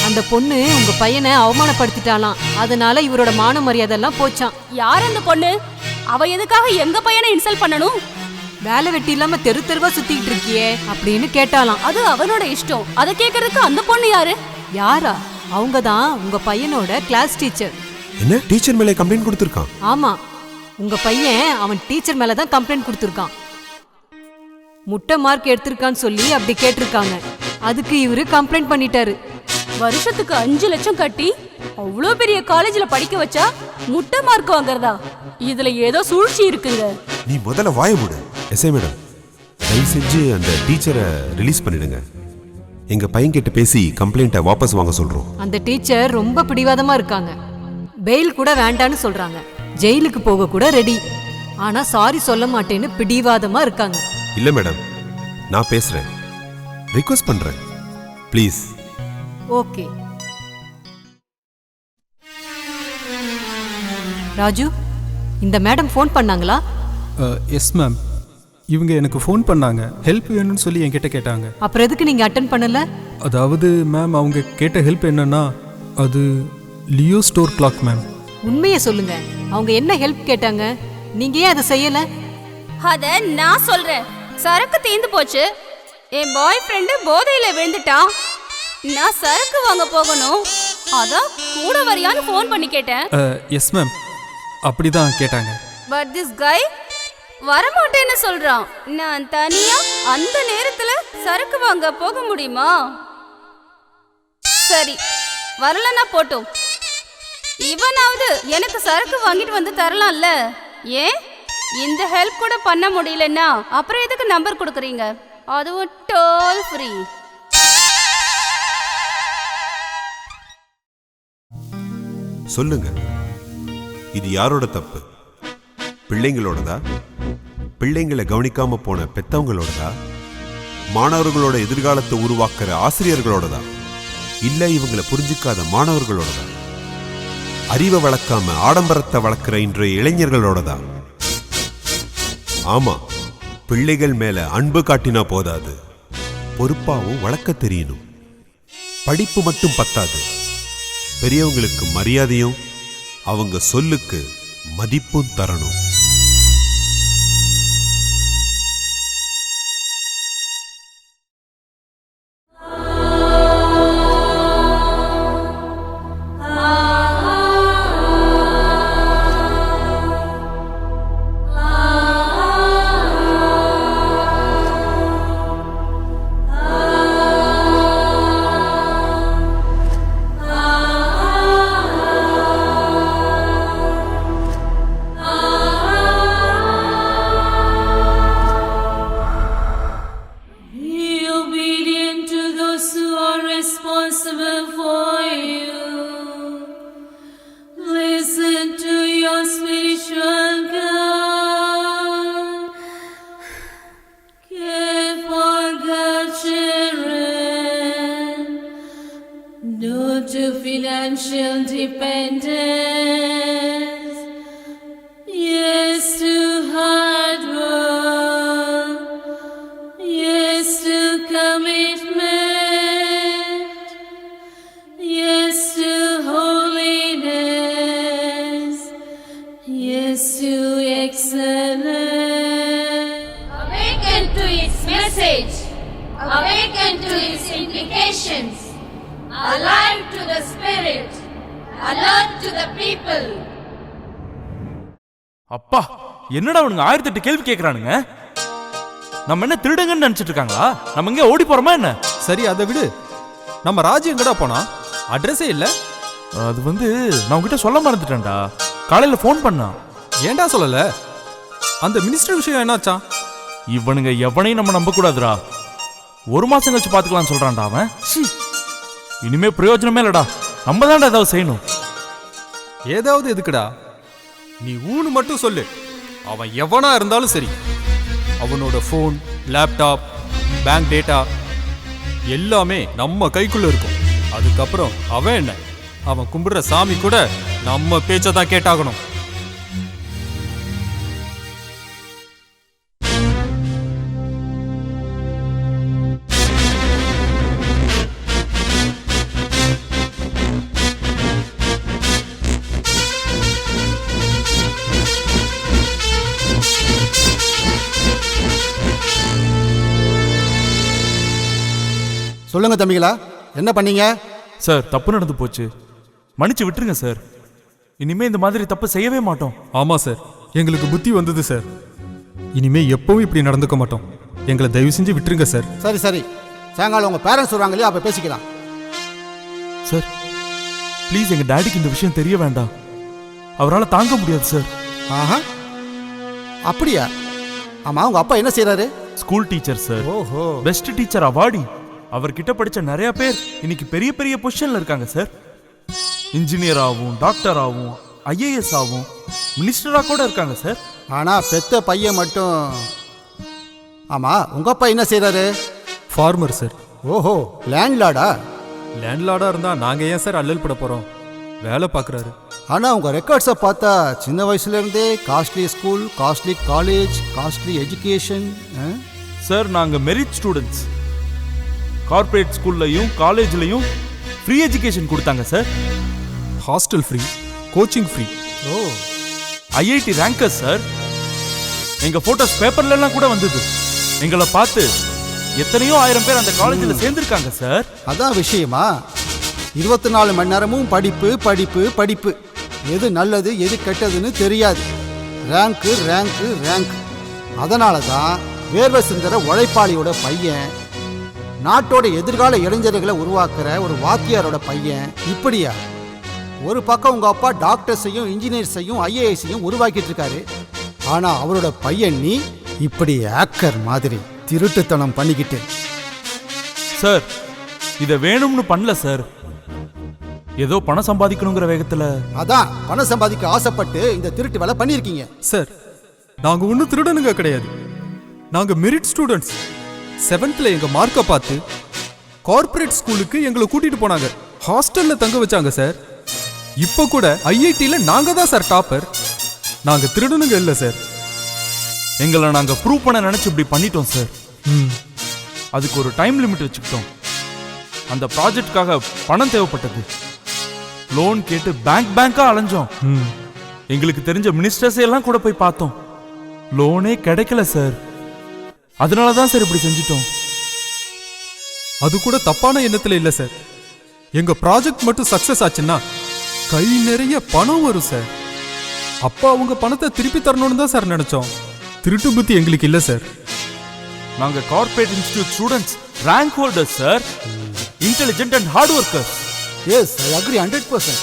அந்த பொண்ணு உங்க பையனை அவமானப்படுத்திட்டாலாம். அதனால இவரோட மான மரியாதை எல்லாம் போச்சான். யார் அந்த பொண்ணு? அவ எதுக்காக எங்க பையனை இன்சல்ட் பண்ணணும்? வேலை வெட்டி இல்லாம தெரு தெருவா சுத்திட்டு இருக்கியே அப்படின்னு கேட்டாலாம். அது அவனோட இஷ்டம். அதை கேட்கறதுக்கு அந்த பொண்ணு யாரு? யாரா? அவங்க தான் உங்க பையனோட கிளாஸ் டீச்சர். என்ன, டீச்சர் மேலே கம்ப்ளைண்ட் கொடுத்திருக்கான்? ஆமா, உங்க பையன் அவன் டீச்சர் மேல தான் கம்ப்ளைண்ட் கொடுத்துருக்கான். முட்டை மார்க் எடுத்திருக்கான்னு சொல்லி அப்படி கேட்டிருக்காங்க. அதுக்கு இவரு கம்ப்ளைண்ட் பண்ணிட்டாரு. வருஷத்துக்கு 5 லட்சம் கட்டி அவ்வளோ பெரிய காலேஜ்ல படிக்க வச்சா முட்டை மார்க் வாங்குறதா? இதுல ஏதோ சூழ்ச்சி இருக்குங்க. நீ முதல்ல வாய மூடு. எஸ்ஐ மேடம், தயவு செஞ்சு அந்த டீச்சரை ரிலீஸ் பண்ணிடுங்க. எங்க பையன் கிட்ட பேசி கம்ப்ளைண்ட்டை வாபஸ் வாங்க சொல்றோம். அந்த டீச்சர் ரொம்ப பிடிவாதமா இருக்காங்க. பெயில் கூட வேண்டான்னு சொல்றாங்க. ஜெயிலுக்கு போக கூட ரெடி. ஆனா சாரி சொல்ல மாட்டேன்னு பிடிவாதமா இருக்காங்க. இல்ல மேடம், நான் பேசுறேன், ரிக்வெஸ்ட் பண்றேன், ப்ளீஸ். ஓகே ராஜு, இந்த மேடம் ஃபோன் பண்ணாங்களா? எஸ் மேம், இவங்க எனக்கு ஃபோன் பண்ணாங்க, ஹெல்ப் வேணும்னு சொல்லி என்கிட்ட கேட்டாங்க. அப்புறம் எதுக்கு நீங்க அட்டென்ட் பண்ணல? அதாவது மேம், அவங்க கேட்ட ஹெல்ப் என்னன்னா, அது லியோ ஸ்டோர் கிளாக் மேம். உண்மையை சொல்லுங்க, அவங்க என்ன ஹெல்ப் கேட்டாங்க? நீங்க ஏன் அதை செய்யல? அத நான் சொல்றேன். சரக்கு தீந்து போச்சு. என் பாய் ஃப்ரெண்டு போதையில விழுந்துட்டான். நான் சரக்கு வாங்க போகணும். அதான் கூட வரியான்னு ஃபோன் பண்ணி கேட்டேன். எஸ் மேம், அப்படிதான் கேட்டாங்க. பட் திஸ் கை வரமாட்டேன்னு சொல்றான். நான் தனியா அந்த நேரத்துல சரக்கு வாங்க போக முடியுமா? சரி, வரலன்னா போட்டோம். இவனாவது எனக்கு சரக்கு வாங்கிட்டு வந்து தரலாம்ல. ஏன் இந்த ஹெல்ப் கூட பண்ண முடியலன்னா அப்புறம் எதுக்கு நம்பர் கொடுக்குறீங்க? அதுவும் டோல் ஃப்ரீ. சொல்லுங்க, இது யாரோட தப்பு? பிள்ளைங்களோடதா? பிள்ளைங்களை கவனிக்காம போன பெத்தவங்களோடதா? மாணவர்களோட எதிர்காலத்தை உருவாக்குற ஆசிரியர்களோடதா? இல்ல இவங்களை புரிஞ்சிக்காத மாணவர்களோடதா? அறிவை வளர்க்காம ஆடம்பரத்தை வளர்க்கிற இன்றைய இளைஞர்களோடதா? ஆமா, பிள்ளைகள் மேல அன்பு காட்டினா போதாது, பொறுப்பாவும் வளர்க்க தெரியணும். படிப்பு மட்டும் பத்தாது, பெரியவங்களுக்கு மரியாதையும் அவங்க சொல்லுக்கு மதிப்பும் தரணும். Financial dependence, yes to hard work, yes to commitment, yes to holiness, yes to excellence. Awaken to its message, awaken to its implications. Alive to the spirit, alert to the people. அப்பா, என்னடா அவனுங்க 1008 கேள்வி கேக்குறானுங்க. நம்ம என்ன திருடங்கன்னு நினைச்சிட்டு இருக்காங்களா? நம்ம எங்க ஓடி போறோமா என்ன? சரி, அதை விடு. நம்ம ராஜு எங்கடா போனா? அட்ரஸே இல்ல. அது நான் உங்ககிட்ட சொல்ல மறந்துட்டேன்டா. காலையில ஃபோன் பண்ணா. ஏன்டா சொல்லல? அந்த மினிஸ்டர் விஷயம் என்னாச்சா? இவனுங்க எவனையும் நம்ம நம்ப கூடாதுடா. 1 மாசம் கழிச்சு பாத்துக்கலாம் சொல்றான்டா அவன். இனிமே பிரயோஜனமே இல்லடா. நம்ம தான்டா ஏதாவது செய்யணும். ஏதாவது எதுக்குடா? நீ ஊனு மட்டும் சொல்லு. அவன் எவனா இருந்தாலும் சரி, அவனோட ஃபோன், லேப்டாப், பேங்க் டேட்டா எல்லாமே நம்ம கைக்குள்ள இருக்கும். அதுக்கப்புறம் அவன் என்ன, அவன் கும்பிடுற சாமி கூட நம்ம பேச்சை தான் கேட்டாகணும். சொல்லுங்க தம்பிகளா, என்ன பண்ணீங்க? சார், தப்பு நடந்து போச்சு, மன்னிச்சு விட்டுருங்க சார். இனிமே இந்த மாதிரி தப்பு செய்யவே மாட்டோம். ஆமா சார், எங்களுக்கு புத்தி வந்தது சார். இனிமே எப்பவும் இப்படி நடந்துக்க மாட்டோம். எங்களை தயவு செஞ்சு விட்டுருங்க சார். சரி சரி, சாயங்காலம் உங்கள் பேரண்ட்ஸ் வருவாங்க இல்லையா, அப்போ பேசிக்கலாம். சார் ப்ளீஸ் எங்க டாடிக்கு இந்த விஷயம் தெரிய வேண்டாம். அவரால் தாங்க முடியாது சார். ஆஹா, அப்படியா? ஆமாம், உங்கள் அப்பா என்ன செய்கிறாரு? School teacher sir. ஓஹோ, பெஸ்ட் டீச்சர் அவார்டி. அவர்கிட்ட படிச்ச நிறைய பேர் இன்னைக்கு பெரிய பெரிய பொசிஷன்ல இருக்காங்க சார். இன்ஜினியர் ஆகும், டாக்டர் ஆகும், IAS ஆகும், மினிஸ்டரா கூட இருக்காங்க சார். ஆனால் பெத்த பையன் மட்டும். ஆமாம், உங்கள் அப்பா என்ன செய்கிறாரு? Farmer sir. ஓஹோ, லேண்ட்லார்டா? லேண்ட்லார்டாக இருந்தால் நாங்கள் ஏன் சார் அல்லல் பட போகிறோம்? வேலை பார்க்குறாரு. ஆனால் உங்கள் ரெக்கார்ட்ஸை பார்த்தா சின்ன வயசுலேருந்தே costly school, costly college, costly education. Sir நாங்கள் மெரிட் ஸ்டூடெண்ட்ஸ். கார்ப்பரேட் ஸ்கூல்லையும் காலேஜ்லையும் ஃப்ரீ எஜுகேஷன் கொடுத்தாங்க sir. Hostel free, coaching free. Oh, IIT rankers sir. எங்க போட்டோஸ் பேப்பர்ல எல்லாம் கூட வந்தது. எங்களை பார்த்து எத்தனையோ ஆயிரம் பேர் அந்த காலேஜில் சேர்ந்திருக்காங்க சார். அதான் விஷயமா? 24 மணி நேரமும் படிப்பு படிப்பு படிப்பு. எது நல்லது எது கெட்டதுன்னு தெரியாது. Rank rank rank. அதனால தான் வேர்வை சிந்தர உழைப்பாளியோட பையன், நாட்டோட எதிர்கால இளைஞர்களை உருவாக்குற ஒரு வாத்தியாரோட பையன் இப்படியா? ஒரு பக்கம் உங்க அப்பா டாக்டர்ஸையும் இன்ஜினியர்ஸையும் IASையும் உருவாக்கிட்டு இருக்காரு. ஆனா அவரோட பையன் நீ இப்படி ஆக்கர் மாதிரி திருட்டுத்தனம் பண்ணிக்கிட்டு. சார் இதை வேணும்னு பண்ணல சார். ஏதோ பணம் சம்பாதிக்கணுங்கிற வேகத்துல. அதான் பணம் சம்பாதிக்க ஆசைப்பட்டு இந்த திருட்டு வேலை பண்ணியிருக்கீங்க. சார் நாங்கள் ஒன்றும் திருடனுங்க கிடையாது. நாங்கள் மெரிட் ஸ்டூடெண்ட்ஸ். 7th எங்க மார்க்கை பார்த்து கார்ப்பரேட் ஸ்கூலுக்கு எங்களை கூட்டிட்டு போனாங்க. ஹாஸ்டல்ல தங்க வச்சாங்க சார். இப்போ கூட IITல நாங்க தான் சார் டாப்பர். நாங்க திருடனுங்க இல்லை சார். எங்களை நாங்க ப்ரூவ் பண்ண நினைச்சு இப்படி பண்ணிட்டோம் சார். அதுக்கு ஒரு டைம் லிமிட் வச்சுக்கிட்டோம். அந்த ப்ராஜெக்ட்காக பணம் தேவைப்பட்டது. லோன் கேட்டு பேங்கா அலைஞ்சோம். எங்களுக்கு தெரிஞ்ச மினிஸ்டர்ஸ் எல்லாம் கூட போய் பார்த்தோம். லோனே கிடைக்கல சார். அதனாலதான் சார் இப்படி செஞ்சிட்டோம். அது கூட தப்பான எண்ணத்துல இல்ல சார். எங்க ப்ராஜெக்ட் மட்டும் சக்சஸ் ஆச்சுன்னா கை நிறைய பணம் வரும் சார். அப்பா அவங்க பணத்தை திருப்பி தரணும்னு தான் சார் நினைச்சோம். திருட்டு புத்தி எங்களுக்கு இல்ல சார். நாங்க corporate institute students, rank holders sir. Intelligent and hard workers. Yes, I agree 100%.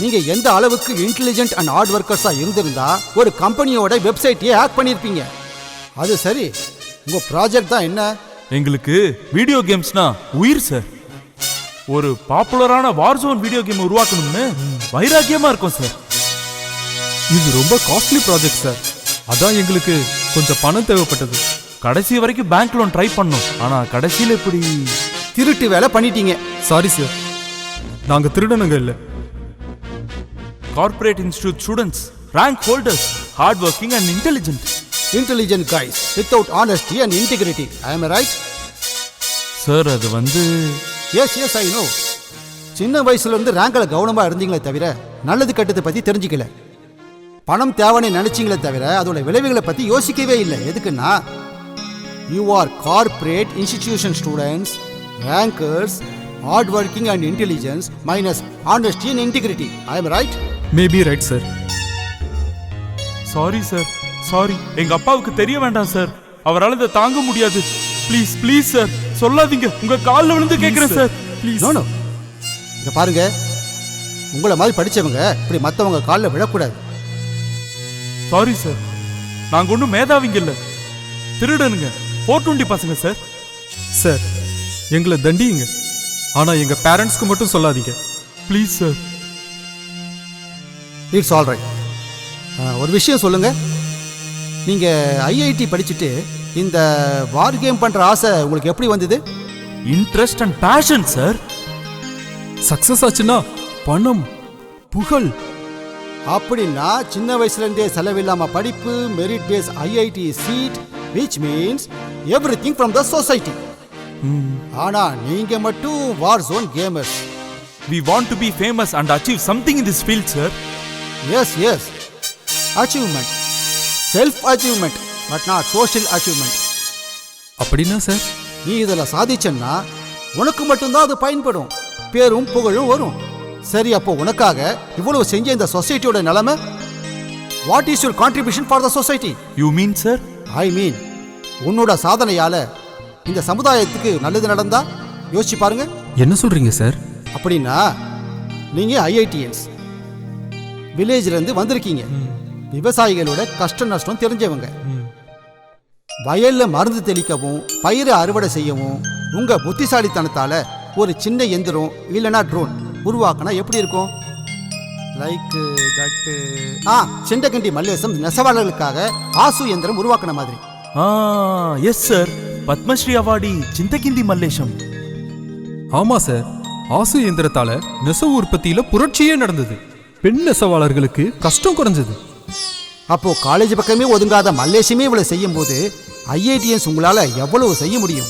நீங்க எந்த அளவுக்கு இன்டெலிஜென்ட் அண்ட் ஹார்ட் ஒர்க்கர்ஸா இருந்திருந்தா ஒரு கம்பெனியோட வெப்சைட்டையே ஹேக் பண்ணியிருப்பீங்க. அது சரி, உங்க ப்ராஜெக்ட் தான் என்ன? எங்களுக்கு வீடியோ கேம்ஸ்னா உயிர் சார். ஒரு பாப்புலரான வார்சோன் வீடியோ கேம் உருவாக்கணும்னு வைராக்கியமா இருக்கும் சார். இது ரொம்ப காஸ்ட்லி ப்ராஜெக்ட் சார். அதான் எங்களுக்கு கொஞ்சம் பணம் தேவைப்பட்டது. கடைசி வரைக்கும் பேங்க் லோன் ட்ரை பண்ணோம். ஆனா கடைசியில் இப்படி திருட்டு வேலை பண்ணிட்டீங்க. சாரி சார், நாங்க திருடனுங்க இல்ல. Corporate institute students, rank holders, hard working and intelligent. Intelligent guys without honesty and integrity. I am right? Sir அது வந்து Yes, yes, I know. சின்ன வயசுல இருந்து ரேங்க்ல கவனமா இருந்தீங்களே தவிர நல்லது கெட்டதை பத்தி தெரிஞ்சுக்கல. பணம் தேவைன்னு நினைச்சீங்களே தவிர அதோட விளைவுகளை பத்தி யோசிக்கவே இல்லை. எதுக்குன்னா you are corporate institution students, rankers, hard working and intelligence minus honesty and integrity. I am right? Maybe right sir. Sorry sir, sorry. எங்க அப்பாவுக்கு தெரிய வேண்டாம் சார். அவரால் இதை தாங்க முடியாது. ப்ளீஸ் ப்ளீஸ் சார், சொல்லாதீங்க. உங்க காலில் விழுந்து கேட்கிறேன் சார். ப்ளீஸ். நோ நோ, இங்க பாருங்க, உங்களை மாதிரி படிச்சவங்க இப்படி மற்றவங்க காலில் விழக்கூடாது. சாரி சார், நாங்க ஒன்றும் மேதாவிங்க இல்லை, திருடனுங்க, 420 பசங்க சார். சார் எங்களை தண்டியுங்க, ஆனா எங்க பேரண்ட்ஸ்க்கு மட்டும் சொல்லாதீங்க please sir. It's all right. ஒரு விஷயம் சொல்லுங்க, நீங்க IIT படிச்சுட்டு இந்த வார் கேம் பண்ற ஆசை உங்களுக்கு எப்படி வந்தது? Interest and passion sir. Success ஆச்சுன்னா பணம், புகழ். அப்படின்னா சின்ன வயசுல இருந்தே செலவில்லாம படிப்பு, merit base IIT seat, which means everything from the society. ஆனா நீங்க மட்டும் war zone gamers. We want to be famous and achieve something in this field, sir. Yes, yes. Achievement. Self-achievement, but not social achievement. அப்படின்னா sir, நீ இதில் சாதிச்சன்னா உனக்கு மட்டும்தான் அது பயன்படும், பேரும் புகழும் வரும். சரி, அப்போ உனக்காக இவ்வளவு செஞ்ச இந்த சொசைட்டியோட நிலைமை? What is your contribution for the society? You mean sir? I mean உன்னோட சாதனையால இந்த சமுதாயத்துக்கு நல்லது நடந்தா யோசிச்சு பாருங்க. என்ன சொல்றீங்க சார்? அப்படின்னா நீங்க ஐஐடிஎன்ஸ் வில்லேஜ்ல இருந்து வந்திருக்கீங்க. விவசாயிகளோட கஷ்ட நஷ்டம் தெரிஞ்சவங்க. வயல்ல மருந்து தெளிக்கவும் பயிரை அறுவடை செய்யவும் உங்க புத்திசாலித்தனத்தால ஒரு சின்ன எந்திரம் இல்லைன்னா ட்ரோன் உருவாக்கினா எப்படி இருக்கும்? லைக் தட் சிண்டகண்டி மல்லேசம் நெசவாளர்களுக்காக ஆசு எந்திரம் உருவாக்கின மாதிரி. Yes sir, Padmashri awardee Chinthakindi Mallesham. ஆமா சார், ஆசு இயந்திரத்தால நெசவு உற்பத்தியில புரட்சியே நடந்தது. பெண் நெசவாளர்களுக்கு கஷ்டம் குறைஞ்சது. அப்போ காலேஜ் பக்கமே ஒதுங்காத மல்லேஷமே இவ்வளவு செய்யும் போது ஐஐடிஎன்ஸ் உங்களால எவ்வளவு செய்ய முடியும்?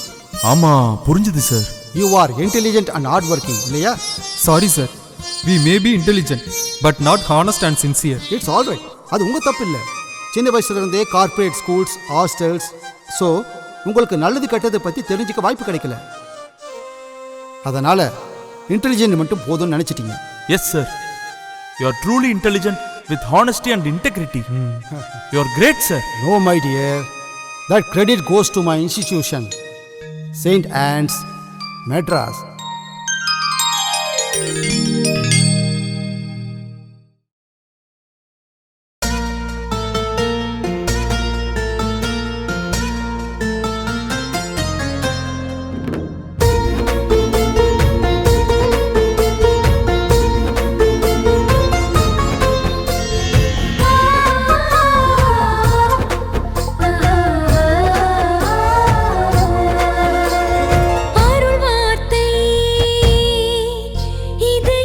ஆமா, புரிஞ்சுது sir. You are intelligent and hard working, இல்லையா? Sorry sir, we may be intelligent but not honest and sincere. It's all right, அது உங்க தப்பு இல்லை. சின்ன வயசுல இருந்தே கார்ப்பரேட் ஸ்கூல்ஸ், ஹாஸ்டல்ஸ், ஸோ உங்களுக்கு நல்லது கெட்டதை பத்தி தெரிஞ்சுக்க வாய்ப்பு கிடைக்கல. அதனால இன்டெலிஜென்ட் மட்டும் போதும்னு நினைச்சிட்டீங்க. Yes sir, you are truly intelligent with honesty and integrity. You are great sir. No my dear, that credit goes to my institution Saint Ann's, Madras. அருள் வார்த்தை இது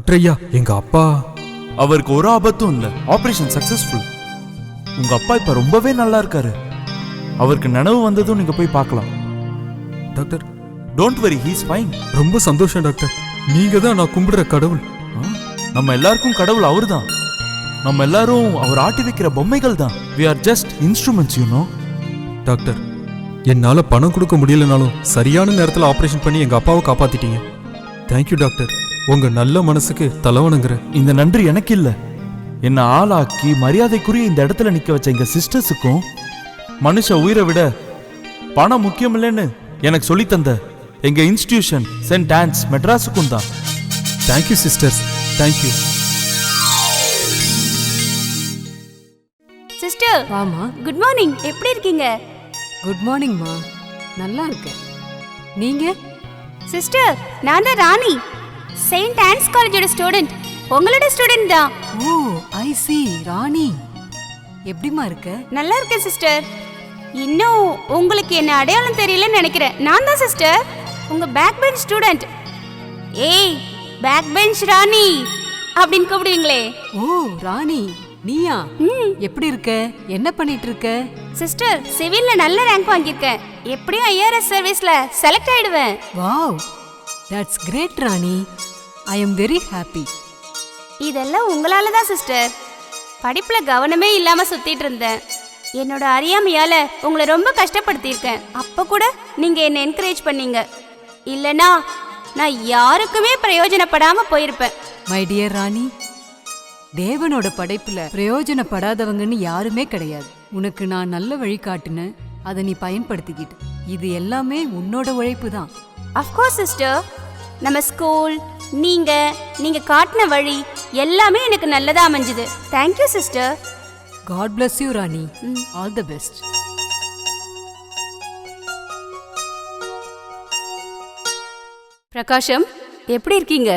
டாக்டர் ஐயா, எங்க அப்பா அவருக்கு ஒரு ஆபத்தும் இல்ல. Operation successful. உங்க அப்பா இப்ப ரொம்பவே நல்லா இருக்காரு. அவருக்கு நினைவு வந்ததும் நீங்க போய் பார்க்கலாம். Doctor, don't worry, he is fine. ரொம்ப சந்தோஷம் டாக்டர். நீங்க தான் நான் கும்பிடுற கடவுள். நம்ம எல்லாருக்கும் கடவுள் அவர்தான். நம்ம எல்லாரும் அவர் ஆட்டி வைக்கிற பொம்மைகள் தான். we are just instruments, you know. Doctor, என்னால பணம் கொடுக்க முடியலனாலும் சரியான நேரத்தில் ஆபரேஷன் பண்ணி எங்க அப்பாவை காப்பாத்திட்டீங்க. Thank you doctor. உங்க நல்ல மனசுக்கு தலைவணங்குறேன். இந்த நன்றி எனக்கு இல்ல, என்ன ஆளாக்கி மரியாதைக்குரிய இந்த இடத்துல நிக்க வச்ச எங்க சிஸ்டர்ஸுக்கும், மனுஷ உயிரை விட பணம் முக்கியம் இல்லைன்னு எனக்கு சொல்லி தந்த எங்க இன்ஸ்டிடியூஷன் சென்ட் ஆன்ஸ் மெட்ராஸுக்கும் தான். Thank you sisters, thank you. சிஸ்டர், ஆமா, குட் மார்னிங். எப்படி இருக்கீங்க? குட் மார்னிங்மா. நல்லா இருக்கேன். நீங்க? சிஸ்டர், நான் தான் ராணி, செயின்ட் ஆன்ஸ் காலேஜோட ஸ்டூடெண்ட். உங்களோட ஸ்டூடெண்ட் தான். ஓ, ஐ சி. ராணி, எப்படிமா இருக்க? நல்லா இருக்கேன் சிஸ்டர். இன்னும் உங்களுக்கு என்ன அடையாளம் தெரியலன்னு நினைக்கிறேன். நான் தான் சிஸ்டர், உங்க பேக் பெஞ்ச் ஸ்டூடெண்ட். ஏய், பேக் பெஞ்ச் ராணி அப்படின்னு கூப்பிடுவீங்களே. ஓ, ராணி நீயா? எப்படி இருக்க? என்ன பண்ணிட்டு இருக்க? சிஸ்டர், சிவில்ல நல்ல ரேங்க் வாங்கியிருக்கேன். எப்படியும் ஐஆர்எஸ் சர்வீஸ்ல செலக்ட் ஆயிடுவேன். Wow, that's great Rani. I am very happy. இதெல்லாம் உங்களால தான் சிஸ்டர். படிப்புல கவனமே இல்லாம சுத்திட்டு இருந்தேன். என்னோட அறியாமையால உங்களை ரொம்ப கஷ்டப்படுத்தியிருக்கேன். அப்ப கூட நீங்க என்ன என்கரேஜ் பண்ணீங்க. இல்லனா நான் யாருக்குமே பிரயோஜனப்படாம போயிருப்பேன். மை டியர் ராணி, தேவனோட படைப்புல பிரயோஜனப்படாதவங்கன்னு யாருமே கிடையாது. உனக்கு நான் நல்ல வழி காட்டுனேன், அதை நீ பயன்படுத்திக்கிட்டு. இது எல்லாமே உன்னோட உழைப்பு தான். அஃப்கோர்ஸ் சிஸ்டர், நம்ம ஸ்கூல், நீங்க காட்டின வழி எல்லாமே எனக்கு நல்லதா அமைஞ்சுது. Thank you sister. God bless you Rani. All the best. Prakasham, எப்படி இருக்கீங்க?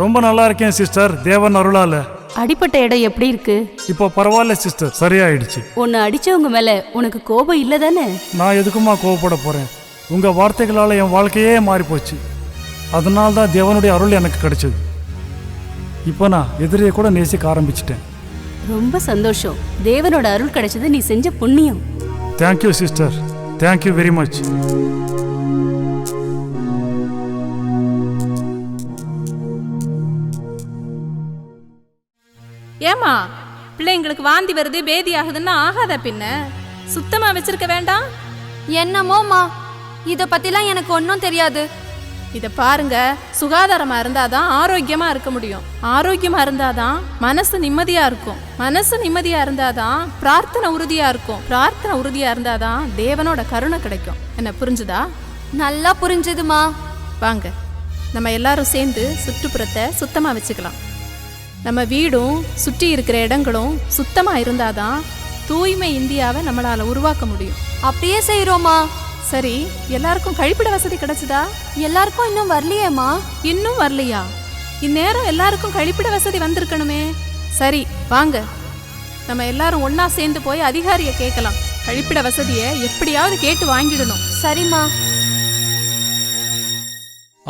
ரொம்ப நல்லா இருக்கேன் சிஸ்டர், தேவன் அருளால. அடிப்பட்ட இடம் எப்படி இருக்கு? இப்போ பரவாயில்ல சிஸ்டர், சரியாயிடுச்சு. உன்னை அடிச்சவங்க மேல உனக்கு கோபம் இல்ல தானே? நான் எதுக்குமா கோவப்பட போறேன்? உங்க வார்த்தைகளால என் வாழ்க்கையே மாறி போச்சு. அதனால தான் தேவனுடைய அருள் எனக்கு கிடைச்சது. இப்போ நான் எதிரியை கூட நேசிக்க ஆரம்பிச்சிட்டேன். ரொம்ப சந்தோஷம். தேவனோட அருள் கிடைச்சது நீ செஞ்ச புண்ணியம். Thank you sister, thank you very much. ஏமா, பிள்ளைங்களுக்கு வாந்தி வருது, பேதி ஆகுதுன்னா ஆகாத பின்ன? சுத்தமா வச்சிருக்க வேண்டாம்? என்னமோமா, இத பத்திலாம் எனக்கு ஒன்றும் தெரியாது. இத பாருங்க, சுகாதாரமா இருந்தாதான் ஆரோக்கியமா இருக்க முடியும். ஆரோக்கியமா இருந்தாதான் மனசு நிம்மதியா இருக்கும். மனசு நிம்மதியா இருந்தாதான் பிரார்த்தனை உறுதியா இருக்கும். பிரார்த்தனை உறுதியா இருந்தாதான் தேவனோட கருணை கிடைக்கும். என்ன புரிஞ்சுதா? நல்லா புரிஞ்சுதுமா. வாங்க, நம்ம எல்லாரும் சேர்ந்து சுற்றுப்புறத்தை சுத்தமா வச்சுக்கலாம். நம்ம வீடும் சுற்றி இருக்கிற இடங்களும் சுத்தமா இருந்தாதான் தூய்மை இந்தியாவை நம்மளால உருவாக்க முடியும். அப்படியே செய்யறோமா? சரி, எல்லாருக்கும் கழிப்பிட வசதி கிடைச்சதா? எல்லாருக்கும் இன்னும் வரலையேம்மா. இன்னும் வரலையா? இந்நேரம் எல்லாருக்கும் கழிப்பிட வசதி வந்திருக்கணுமே. சரி வாங்க, நம்ம எல்லாரும் ஒன்னா சேர்ந்து போய் அதிகாரியை கேட்கலாம். கழிப்பிட வசதியை எப்படியாவது கேட்டு வாங்கிடணும். சரிம்மா.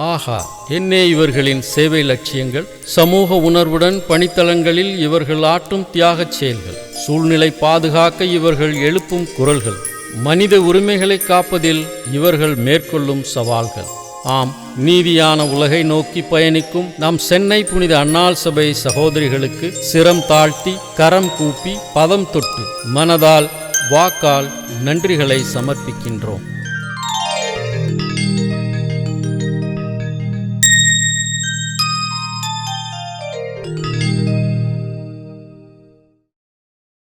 ஆஹா, என்னே இவர்களின் சேவை லட்சியங்கள்! சமூக உணர்வுடன் பணித்தளங்களில் இவர்கள் ஆற்றும் தியாகச் செயல்கள், சூழ்நிலை பாதுகாக்க இவர்கள் எழுப்பும் குரல்கள், மனித உரிமைகளை காப்பதில் இவர்கள் மேற்கொள்ளும் சவால்கள். ஆம், நீதியான உலகை நோக்கி பயணிக்கும் நம் சென்னை புனித அன்னாள் சபை சகோதரிகளுக்கு சிரம் தாழ்த்தி, கரம் கூப்பி, பதம் தொட்டு, மனதால் வாக்கால் நன்றிகளை சமர்ப்பிக்கின்றோம்.